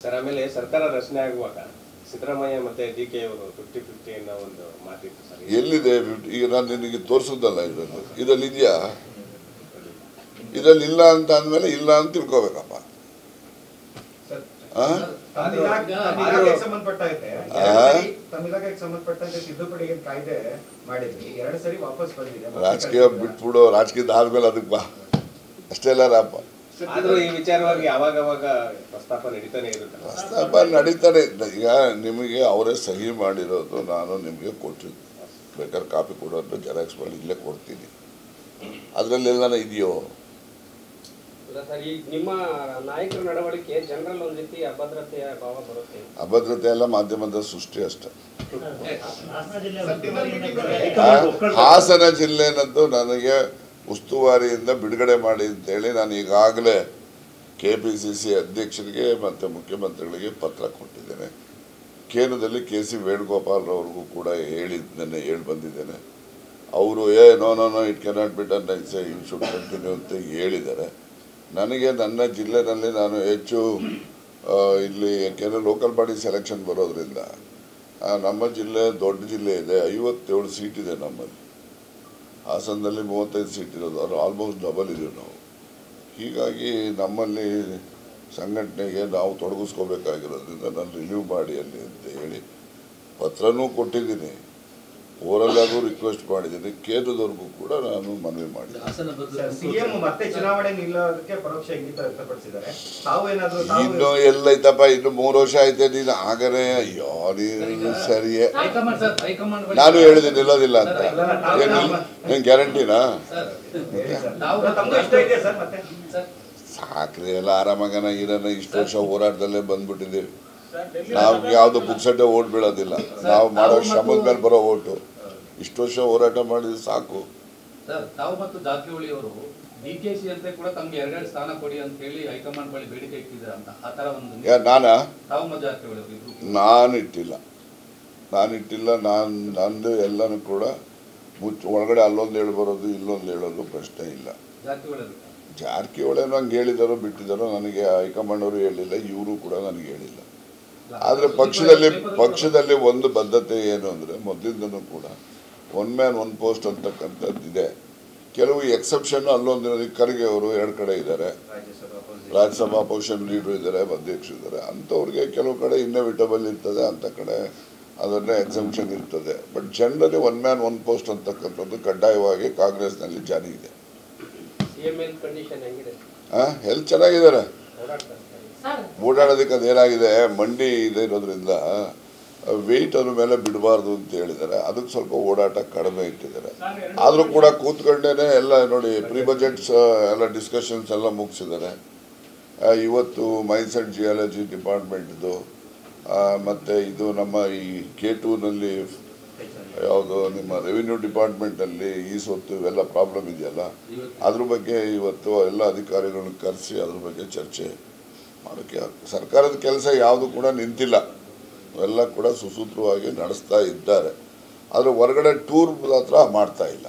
Sir ಆಮೇಲೆ ಸರ್ಕಾರ ರಚನೆ ಆಗುವಾಗ ಸಿದ್ದರಾಮಯ್ಯ ಮತ್ತೆ ಡಿಕೆ ಅವರು 50-50 ಅನ್ನೋ ಒಂದು ಮಾತಿತ್ತು ಸರ್. ಎಲ್ಲಿದೆ? ಈಗ ನಾನು ನಿನಗೆ ತೋರಿಸೋದಲ್ಲ, ಇದರಲ್ಲಿ ಇದೆಯಾ? ಇದರಲ್ಲಿ ಇಲ್ಲ ಅಂತ ಅಂದಮೇಲೆ ಇಲ್ಲ ಅಂತ ತಿಳ್ಕೋಬೇಕಪ್ಪ. ರಾಜಕೀಯ ಬಿಟ್ಬಿಡು, ರಾಜಕೀಯದ ಆದ್ಮೇಲೆ ಅದಕ್ಕೆ ಬಾ, ಅಷ್ಟೇ ಅಲ್ಲ ರಾಪ. ಈ ವಿಚಾರವಾಗಿ ಯಾವಾಗ ಪ್ರಸ್ತಾಪ ನಡೀತಾನೆ ಇರುತ್ತೆ. ಪ್ರಸ್ತಾಪ ನಡೀತಾನೆ. ಈಗ ನಿಮಗೆ ಅವರೇ ಸಹಿ ಮಾಡಿರೋದು ನಾನು ನಿಮಗೆ ಕೊಟ್ಟಿದ್ದೆ, ಬೇಕಾದ್ರೆ ಕಾಪಿ ಕೊಡೋದು ಜೆರಾಕ್ಸ್ ಮಾಡಿ ಇಲ್ಲೇ ಕೊಡ್ತೀನಿ. ಅದರಲ್ಲೆಲ್ಲ ಇದೆಯೋ? ನಿಮ್ಮ ನಾಯಕರ ನಡವಳಿಕೆ ಜನರಲ್ ಒಂದು ರೀತಿ ಅಭದ್ರತೆಯ ಭಾವ ಬರುತ್ತೆ. ಅಭದ್ರತೆ ಎಲ್ಲ ಮಾಧ್ಯಮದ ಸೃಷ್ಟಿ ಅಷ್ಟೇ. ಹಾಸನ ಜಿಲ್ಲೆನದ್ದು ನನಗೆ ಉಸ್ತುವಾರಿಯಿಂದ ಬಿಡುಗಡೆ ಮಾಡಿ ಅಂತೇಳಿ ನಾನು ಈಗಾಗಲೇ KPCC ಅಧ್ಯಕ್ಷರಿಗೆ ಮತ್ತು ಮುಖ್ಯಮಂತ್ರಿಗಳಿಗೆ ಪತ್ರ ಕೊಟ್ಟಿದ್ದೇನೆ. ಕೇಂದ್ರದಲ್ಲಿ KC ವೇಣುಗೋಪಾಲ್ ಅವ್ರಿಗೂ ಕೂಡ ನೆನ್ನೆ ಹೇಳಿ ಬಂದಿದ್ದೇನೆ. ಅವರು no it cannot be done, you should continue ಅಂತ ಹೇಳಿದ್ದಾರೆ. ನನಗೆ ನನ್ನ ಜಿಲ್ಲೆನಲ್ಲಿ ನಾನು ಹೆಚ್ಚು ಇಲ್ಲಿ ಕೆಲವು ಲೋಕಲ್ ಬಾಡಿ ಸೆಲೆಕ್ಷನ್ ಬರೋದ್ರಿಂದ ನಮ್ಮ ಜಿಲ್ಲೆ ದೊಡ್ಡ ಜಿಲ್ಲೆ ಇದೆ, 57 ಸೀಟ್ ಇದೆ ನಮ್ಮಲ್ಲಿ. ಹಾಸನದಲ್ಲಿ 35 ಸೀಟ್ ಇರೋದು, ಅದು ಆಲ್ಮೋಸ್ಟ್ ಡಬಲ್ ಇದೀವಿ ನಾವು. ಹೀಗಾಗಿ ನಮ್ಮಲ್ಲಿ ಸಂಘಟನೆಗೆ ನಾವು ತೊಡಗಿಸ್ಕೋಬೇಕಾಗಿರೋದ್ರಿಂದ ನಾನು ರಿಲೀವ್ ಮಾಡಿ ಅಲ್ಲಿ ಅಂತ ಹೇಳಿ ಪತ್ರನೂ ಕೊಟ್ಟಿದ್ದೀನಿ, ಓರಲ್ಲಾಗೂ ರಿಕ್ವೆಸ್ಟ್ ಮಾಡಿದ್ದೀನಿ. ಕೇಂದ್ರದವ್ರಿಗೂ ಕೂಡ ನಾನು ಮನವಿ ಮಾಡಿದ್ದೀನಿ. ಇನ್ನು ಎಲ್ಲೈತಪ್ಪ, ಇನ್ನು 3 ವರ್ಷ ಐತೆ. ನೀನು ಆಗರೆ ಅಯ್ಯೋ ನೀನು ಸರಿಯೇ, ನಾನು ಹೇಳಿದ್ದೀನಿ ನಿಲ್ಲೋದಿಲ್ಲ ಅಂತ. ಏನು ಗ್ಯಾರಂಟಿನಾ? ಸಾಕ್ರಿ, ಎಲ್ಲ ಆರಾಮಾಗನ ಇರೋಣ. ಇಷ್ಟು ವರ್ಷ ಹೋರಾಟದಲ್ಲೇ ಬಂದ್ಬಿಟ್ಟಿದ್ದೀವಿ. ನಾವು ಯಾವುದು ಬುಕ್ಸಡ್ಡೆ ಓಟ್ ಬೀಳೋದಿಲ್ಲ, ನಾವು ಮಾಡೋ ಶ್ರಮದ ಮೇಲೆ ಬರೋ ಓಟು. ಇಷ್ಟು ವರ್ಷ ಹೋರಾಟ ಮಾಡಿದ್ರೆ ಸಾಕು. ತಾವು ಮತ್ತು ಜಾರಕಿಹೊಳಿ ಅವರು DKC ಅಂತ ಕೂಡ ತಮಗೆ 2 ಸ್ಥಾನ ಕೊಡಿ ಅಂತ ಹೇಳಿ ಹೈಕಮಾಂಡ್ ಬಳಿ ಬೇಡಿಕೆ ಇಟ್ಟಿದ್ದಾರೆ ಅಂತ, ಆ ತರ ಒಂದು ತಾವು ಮತ್ತು ಜಾರಕಿಹೊಳಿ ಅವರು ನಾನು ಇಟ್ಟಿಲ್ಲ. ನಂದು ಎಲ್ಲನೂ ಕೂಡ ಒಳಗಡೆ ಅಲ್ಲೊಂದು ಹೇಳಿ ಬರೋದು ಇಲ್ಲೊಂದು ಹೇಳೋದು ಪ್ರಶ್ನೆ ಇಲ್ಲ. ಜಾರಕಿಹೊಳಿ ಹಂಗೆ ಹೇಳಿದಾರೋ ಬಿಟ್ಟಿದ್ದಾರೋ ನನಗೆ ಹೈಕಮಾಂಡ್ ಅವರು ಹೇಳಿಲ್ಲ, ಇವರು ಕೂಡ ನನಗೆ ಹೇಳಿಲ್ಲ. ಆದರೆ ಪಕ್ಷದಲ್ಲಿ ಒಂದು ಬದ್ಧತೆ ಏನು ಅಂದರೆ ಮೊದಲಿಂದನೂ ಕೂಡ 1 ಮ್ಯಾನ್ 1 ಪೋಸ್ಟ್ ಅಂತಕ್ಕಂಥದ್ದಿದೆ. ಕೆಲವು ಎಕ್ಸೆಪ್ಷನ್ ಅಲ್ಲೊಂದು ಖರ್ಗೆ ಅವರು 2 ಕಡೆ ಇದ್ದಾರೆ, ರಾಜ್ಯಸಭಾ ಅಪೋಸಿಷನ್ ಲೀಡರ್ ಇದ್ದಾರೆ, ಅಧ್ಯಕ್ಷರು ಇದ್ದಾರೆ. ಅಂಥವ್ರಿಗೆ ಕೆಲವು ಕಡೆ ಇನ್ನೋವಿಟಬಲ್ ಇರ್ತದೆ, ಅಂಥ ಕಡೆ ಅದನ್ನೇ ಎಕ್ಸೆಪ್ಷನ್ ಇರ್ತದೆ. ಬಟ್ ಜನರಲಿ 1 ಮ್ಯಾನ್ 1 ಪೋಸ್ಟ್ ಅಂತಕ್ಕಂಥದ್ದು ಕಡ್ಡಾಯವಾಗಿ ಕಾಂಗ್ರೆಸ್ನಲ್ಲಿ ಜಾರಿ ಇದೆ. ಹೆಲ್ತ್ ಚೆನ್ನಾಗಿದ್ದಾರೆ, ಓಡಾಡೋದಕ್ಕೆ ಅದೇನಾಗಿದೆ, ಮಂಡಿ ಇದೆ ಇರೋದ್ರಿಂದ ವೆಯ್ಟ್ ಅದ್ರ ಮೇಲೆ ಬಿಡಬಾರ್ದು ಅಂತ ಹೇಳಿದ್ದಾರೆ. ಅದಕ್ಕೆ ಸ್ವಲ್ಪ ಓಡಾಟ ಕಡಿಮೆ ಇಟ್ಟಿದ್ದಾರೆ. ಆದರೂ ಕೂಡ ಕೂತ್ಕೊಂಡೇ ಎಲ್ಲ ನೋಡಿ, ಪ್ರೀ ಬಜೆಟ್ಸ್ ಎಲ್ಲ ಡಿಸ್ಕಷನ್ಸ್ ಎಲ್ಲ ಮುಗಿಸಿದ್ದಾರೆ. ಇವತ್ತು ಮೈನ್ಸ್ ಆ್ಯಂಡ್ ಜಿಯಾಲಜಿ ಡಿಪಾರ್ಟ್ಮೆಂಟ್ದು ಮತ್ತು ಇದು ನಮ್ಮ ಈ K2ನಲ್ಲಿ ಯಾವುದು ನಿಮ್ಮ ರೆವಿನ್ಯೂ ಡಿಪಾರ್ಟ್ಮೆಂಟಲ್ಲಿ ಈ ಸೊತ್ತು ಇವೆಲ್ಲ ಪ್ರಾಬ್ಲಮ್ ಇದೆಯಲ್ಲ, ಅದ್ರ ಬಗ್ಗೆ ಇವತ್ತು ಎಲ್ಲ ಅಧಿಕಾರಿಗಳನ್ನ ಕರೆಸಿ ಅದ್ರ ಬಗ್ಗೆ ಚರ್ಚೆ ಮಾಡೋಕ್ಕೆ ಸರ್ಕಾರದ ಕೆಲಸ ಯಾವುದು ಕೂಡ ನಿಂತಿಲ್ಲ, ಎಲ್ಲ ಕೂಡ ಸುಸೂತ್ರವಾಗಿ ನಡೆಸ್ತಾ ಇದ್ದಾರೆ. ಆದರೆ ಹೊರಗಡೆ ಟೂರ್ ಹತ್ರ ಮಾಡ್ತಾ ಇಲ್ಲ.